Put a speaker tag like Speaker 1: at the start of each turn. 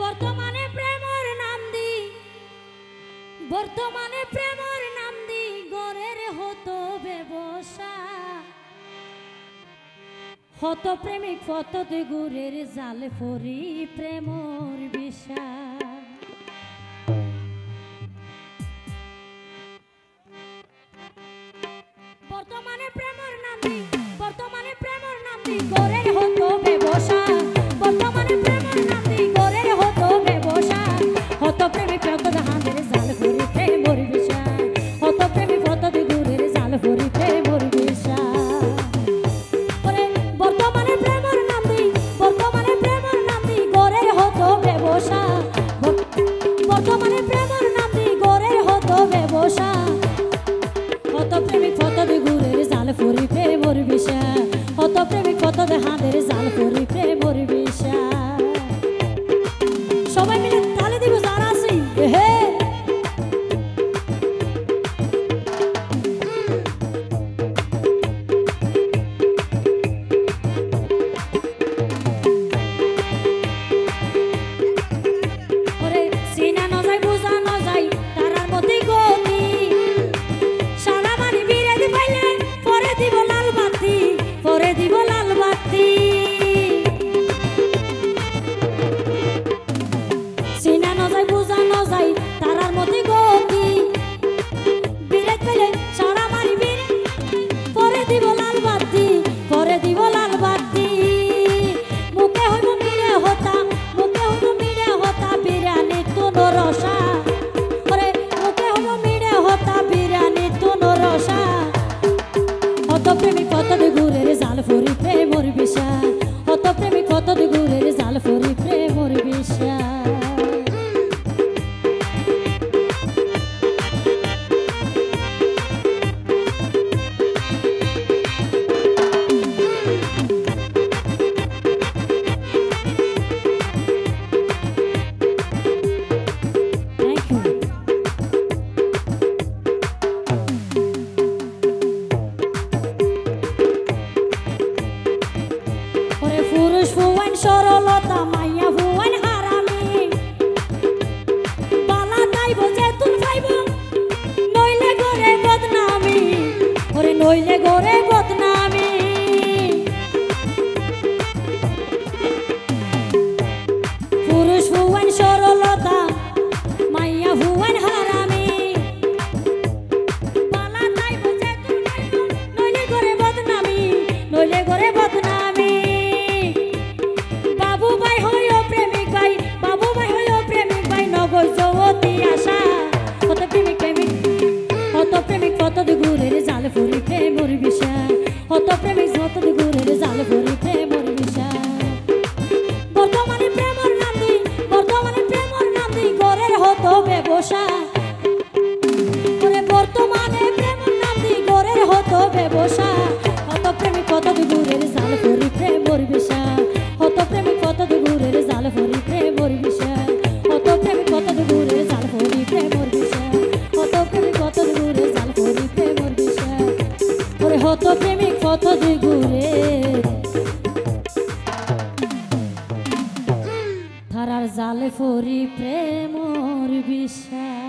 Speaker 1: বর্তমানে প্রেমর নাম দি বর্তমানে প্রেমর নাম দি গরের হতো ব্যবসা হত প্রেমিক ফত গুরের জাল ফরি প্রেমর বিষা বর্তমানে প্রেমর নাম দি গরের হতো ব্যবসা বর্তমানে প্রেমর নাম দি গরের হতো ব্যবসা হত প্রেমিক ফত হাঁদের জাল ফরি প্রেমর বিষা হত প্রেমিক ফত গুরের জাল ফরি প্রেমর বিষা বর্তমানে প্রেমর নাম দি গরের হতো ব্যবসা বর্তমানে প্রেমর নাম দি গরের হতো ব্যবসা হত প্রেমিক ফত গুরের জাল ফরি প্রেমর বিষা হত প্রেমিক ফত হাঁদের জাল ফরি প্রেমর বিষা সবাই মিলে তালি দিব যারা আছি হে প্রেমিক কত গুরের জাল ফরি প্রেমর বিষা হত প্রেমিক কত গুরের জাল ফরি প্রেমর বিষা পুরুষ ভুবন সরলতা মাইয়া ভুবন হারামি বালা তাইব যে তুই পাইব নইলে গরে বদনামি ওরে নইলে গরে বদনামি পুরুষ ভুবন সরলতা মাইয়া ভুবন হারামি বালা তাইব যে তুই পাইব নইলে গরে বদনামি নইলে গরে বদনামি হত গুরের জাল ফরি প্রেমর বিষা হত প্রেমিক হত গুরের জাল ফরি প্রেমর বিষা বর্তমানে প্রেমর নাম দি গরের হতো ব্যবসা বর্তমানে প্রেমর নাম দি গরের হতো ব্যবসা হত প্রেমিক হত গুরের জাল ফরি প্রেমর বিষা হত প্রেমিক হত গুরের জাল ফরি প্রেমর বিষা হত প্রেমিক হত গুরের জাল ফরি প্রেমর বিষা হত প্রেমিক হত গুরের জাল ফরি প্রেমর বিষা ওরে হত প্রেমিক কত গুরে ধারার জাল ফরি প্রেমর বিষা।